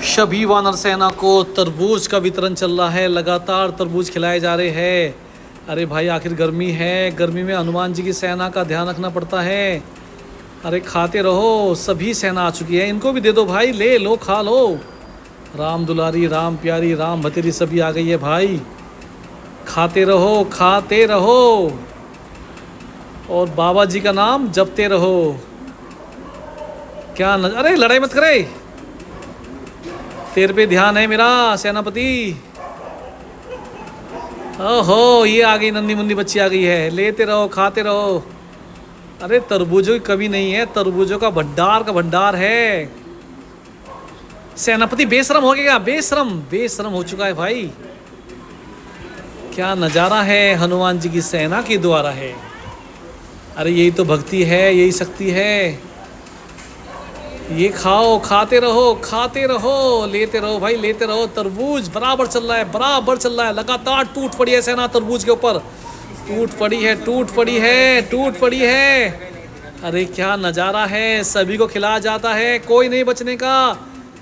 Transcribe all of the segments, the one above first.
सभी वानर सेना को तरबूज का वितरण चल रहा है। लगातार तरबूज खिलाए जा रहे हैं। अरे भाई आखिर गर्मी है, गर्मी में हनुमान जी की सेना का ध्यान रखना पड़ता है। अरे खाते रहो, सभी सेना आ चुकी है, इनको भी दे दो भाई, ले लो खा लो। राम दुलारी, राम प्यारी, राम भतेरी सभी आ गई है भाई। खाते रहो, खाते रहो और बाबा जी का नाम जपते रहो। क्या अरे लड़ाई मत करे, तेरे पे ध्यान है मेरा सेनापति। ओहो ये आ गई, नन्ही मुन्नी बच्ची आ गई है। लेते रहो, खाते रहो। अरे तरबूजों की कमी नहीं है, तरबूजों का भंडार का भंडार है। सेनापति बेशरम हो गया, बेशरम बेशरम हो चुका है भाई। क्या नज़ारा है, हनुमान जी की सेना के द्वारा है। अरे यही तो भक्ति है, यही शक्ति है। ये खाओ, खाते रहो, खाते रहो, लेते रहो भाई, लेते रहो। तरबूज बराबर चल रहा है, बराबर चल रहा है। लगातार टूट पड़ी है सेना तरबूज के ऊपर, टूट पड़ी है, टूट पड़ी है, टूट पड़ी है। अरे क्या नज़ारा है, सभी को खिलाया जाता है, कोई नहीं बचने का।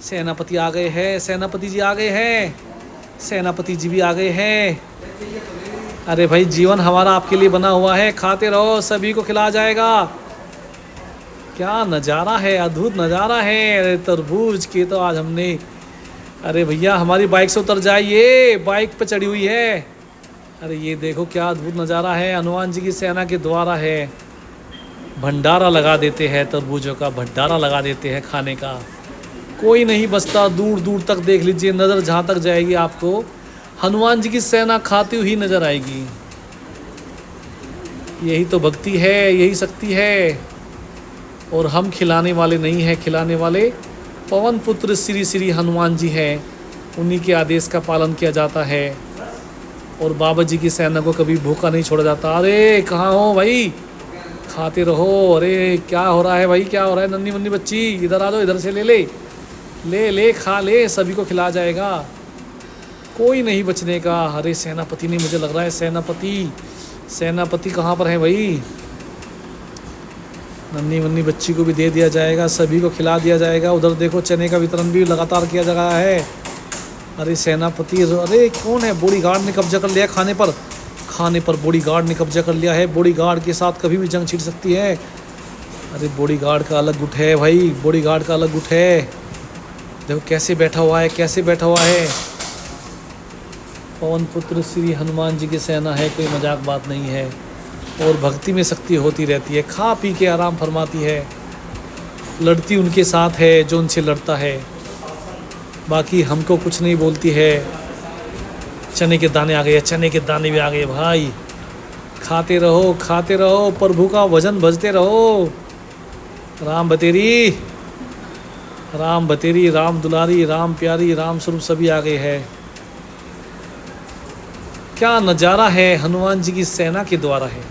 सेनापति आ गए हैं, सेनापति जी आ गए हैं, सेनापति जी भी आ गए हैं। अरे भाई जीवन हमारा आपके लिए बना हुआ है, खाते रहो, सभी को खिलाया जाएगा। क्या नज़ारा है, अद्भुत नज़ारा है। अरे तरबूज के तो आज हमने, अरे भैया हमारी बाइक से उतर जाइए, बाइक पे चढ़ी हुई है। अरे ये देखो क्या अद्भुत नज़ारा है, हनुमान जी की सेना के द्वारा है। भंडारा लगा देते हैं, तरबूजों का भंडारा लगा देते हैं खाने का, कोई नहीं बचता। दूर दूर तक देख लीजिए, नज़र जहाँ तक जाएगी आपको हनुमान जी की सेना खाती हुई नज़र आएगी। यही तो भक्ति है, यही शक्ति है। और हम खिलाने वाले नहीं हैं, खिलाने वाले पवन पुत्र श्री श्री हनुमान जी हैं। उन्हीं के आदेश का पालन किया जाता है और बाबा जी की सेना को कभी भूखा नहीं छोड़ा जाता। अरे कहाँ हो भाई, खाते रहो। अरे क्या हो रहा है भाई, क्या हो रहा है। नन्ही मुन्नी बच्ची इधर आ जाओ, इधर से ले ले, ले ले खा ले, सभी को खिलाया जाएगा, कोई नहीं बचने का। अरे सेनापति नहीं, मुझे लग रहा है सेनापति, सेनापति कहाँ पर है भाई। नन्ही मुन्नी बच्ची को भी दे दिया जाएगा, सभी को खिला दिया जाएगा। उधर देखो चने का वितरण भी लगातार किया जा रहा है। अरे सेनापति, अरे कौन है, बॉडी गार्ड ने कब्जा कर लिया खाने पर, खाने पर बॉडी गार्ड ने कब्जा कर लिया है। बॉडी गार्ड के साथ कभी भी जंग छिड़ सकती है। अरे बॉडी गार्ड का अलग गुट है भाई, बॉडी गार्ड का अलग गुट है। देखो कैसे बैठा हुआ है, कैसे बैठा हुआ है। पवन पुत्र श्री हनुमान जी की सेना है, कोई मजाक बात नहीं है। और भक्ति में शक्ति होती रहती है, खा पी के आराम फरमाती है। लड़ती उनके साथ है जो उनसे लड़ता है, बाकी हमको कुछ नहीं बोलती है। चने के दाने आ गए, चने के दाने भी आ गए भाई। खाते रहो, खाते रहो, प्रभु का भजन भजते रहो। राम बतेरी, राम बतेरी, राम दुलारी, राम प्यारी, राम स्वरूप सभी आ गए हैं। क्या नज़ारा है, हनुमान जी की सेना के द्वारा है।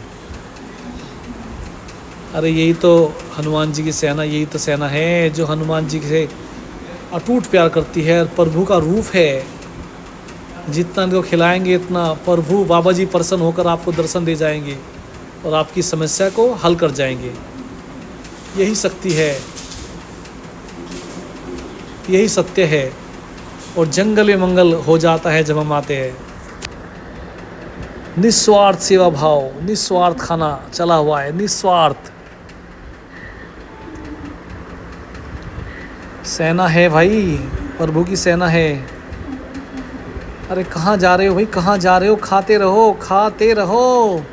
अरे यही तो हनुमान जी की सेना, यही तो सेना है जो हनुमान जी से अटूट प्यार करती है। प्रभु का रूप है, जितना इनको खिलाएंगे इतना प्रभु बाबा जी प्रसन्न होकर आपको दर्शन दे जाएंगे और आपकी समस्या को हल कर जाएंगे। यही शक्ति है, यही सत्य है। और जंगल में मंगल हो जाता है जब हम आते हैं। निस्वार्थ सेवा भाव, निस्वार्थ खाना चला हुआ है, निस्वार्थ सेना है भाई, प्रभु की सेना है। अरे कहाँ जा रहे हो भाई, कहाँ जा रहे हो। खाते रहो, खाते रहो।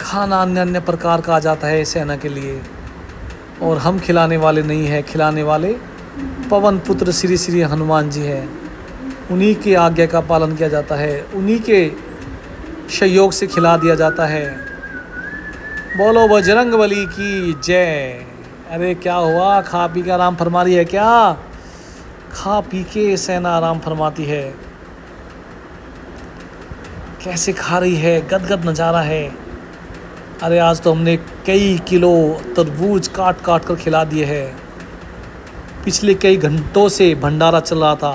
खाना अन्य अन्य प्रकार का आ जाता है सेना के लिए, और हम खिलाने वाले नहीं हैं, खिलाने वाले पवन पुत्र श्री श्री हनुमान जी हैं। उन्हीं की आज्ञा का पालन किया जाता है, उन्हीं के सहयोग से खिला दिया जाता है। बोलो बजरंगबली की जय। अरे क्या हुआ, खा पी के आराम फरमा रही है क्या। खा पी के सेना आराम फरमाती है। कैसे खा रही है, गदगद नज़ारा है। अरे आज तो हमने कई किलो तरबूज काट काट कर खिला दिए हैं। पिछले कई घंटों से भंडारा चल रहा था।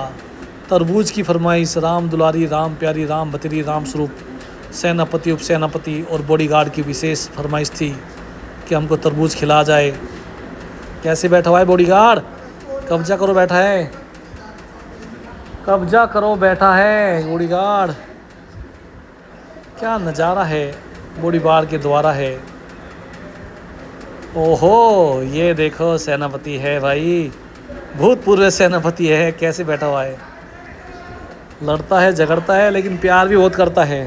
तरबूज की फरमाइश, राम दुलारी, राम प्यारी, राम भतेरी, राम स्वरूप, सेनापति, उप सेनापति और बॉडीगार्ड की विशेष फरमाइश थी कि हमको तरबूज खिला जाए। कैसे बैठा हुआ है बॉडीगार्ड, कब्जा करो बैठा है, कब्जा करो बैठा है बॉडीगार्ड। क्या नज़ारा है बॉडीगार्ड के द्वारा है। ओहो ये देखो सेनापति है भाई, भूतपूर्व सेनापति है, कैसे बैठा हुआ है। लड़ता है झगड़ता है लेकिन प्यार भी बहुत करता है।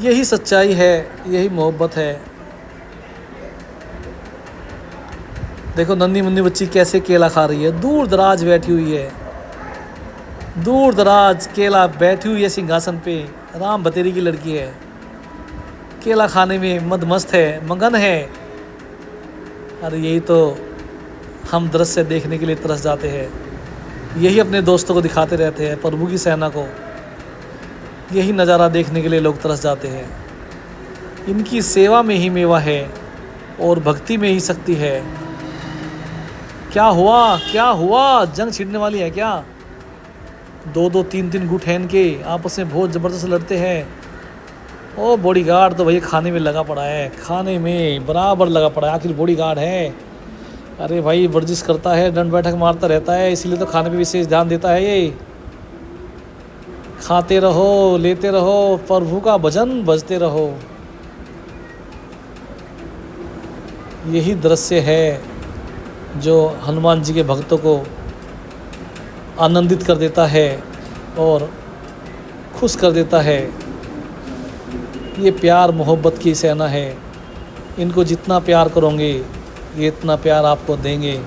यही सच्चाई है, यही मोहब्बत है। देखो नन्ही मुन्नी बच्ची कैसे केला खा रही है, दूर दराज बैठी हुई है, दूर दराज केला बैठी हुई है सिंहासन पे। राम बतेरी की लड़की है, केला खाने में मदमस्त है, मगन है। अरे यही तो हम दृश्य देखने के लिए तरस जाते हैं, यही अपने दोस्तों को दिखाते रहते हैं, प्रभु की सेना को। यही नज़ारा देखने के लिए लोग तरस जाते हैं। इनकी सेवा में ही मेवा है और भक्ति में ही शक्ति है। क्या हुआ, क्या हुआ, जंग छिड़ने वाली है क्या? 2-2 3-3 गुट हैं इनके, आपस में बहुत ज़बरदस्त लड़ते हैं। ओ बॉडीगार्ड तो भैया खाने में लगा पड़ा है, खाने में बराबर लगा पड़ा है, आखिर बॉडीगार्ड है। अरे भाई वर्जिश करता है, दंड बैठक मारता रहता है, इसलिए तो खाने पे विशेष ध्यान देता है ये। खाते रहो, लेते रहो, प्रभु का भजन बजते रहो। यही दृश्य है जो हनुमान जी के भक्तों को आनंदित कर देता है और खुश कर देता है। ये प्यार मोहब्बत की सेना है। इनको जितना प्यार करोगे ये इतना प्यार आपको देंगे।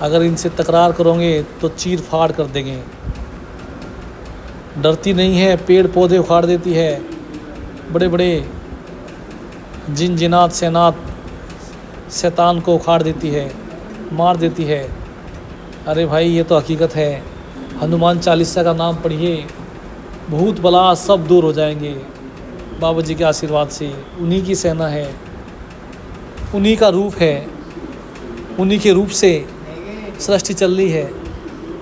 अगर इनसे तकरार करोगे तो चीर फाड़ कर देंगे। डरती नहीं है, पेड़ पौधे उखाड़ देती है, बड़े बड़े जिन जिनात सेनात शैतान को उखाड़ देती है, मार देती है। अरे भाई ये तो हकीकत है। हनुमान चालीसा का नाम पढ़िए, भूत बला सब दूर हो जाएंगे बाबा जी के आशीर्वाद से। उन्हीं की सेना है, उन्हीं का रूप है, उन्हीं के रूप से सृष्टि चल रही है।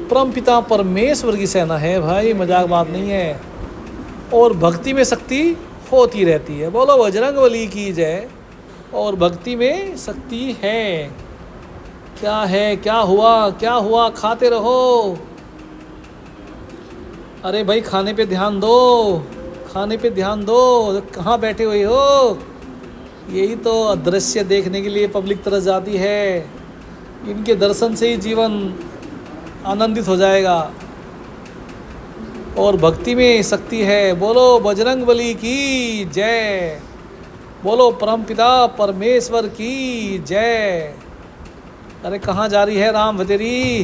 परम पिता परमेश्वर की सेना है भाई, मजाक बात नहीं है। और भक्ति में शक्ति होती रहती है। बोलो बजरंग बली की जय। और भक्ति में शक्ति है। क्या है, क्या हुआ, क्या हुआ, खाते रहो। अरे भाई खाने पे ध्यान दो, खाने पे ध्यान दो, कहाँ बैठे हुए हो। यही तो दृश्य देखने के लिए पब्लिक तरस जाती है। इनके दर्शन से ही जीवन आनंदित हो जाएगा। और भक्ति में शक्ति है। बोलो बजरंग बली की जय। बोलो परमपिता परमेश्वर की जय। अरे कहाँ जा रही है राम भतेरी।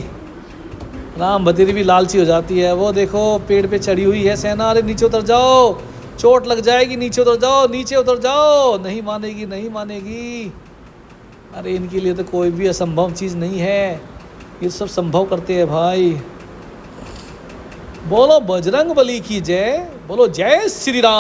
राम भतेरी भी लालची हो जाती है। वो देखो पेड़ पे चढ़ी हुई है सेना। अरे नीचे उतर जाओ, चोट लग जाएगी, नीचे उतर जाओ, नीचे उतर जाओ। नहीं मानेगी, नहीं मानेगी। अरे इनके लिए तो कोई भी असंभव चीज़ नहीं है, ये सब संभव करते हैं भाई। बोलो बजरंग बली की जय। बोलो जय श्री राम।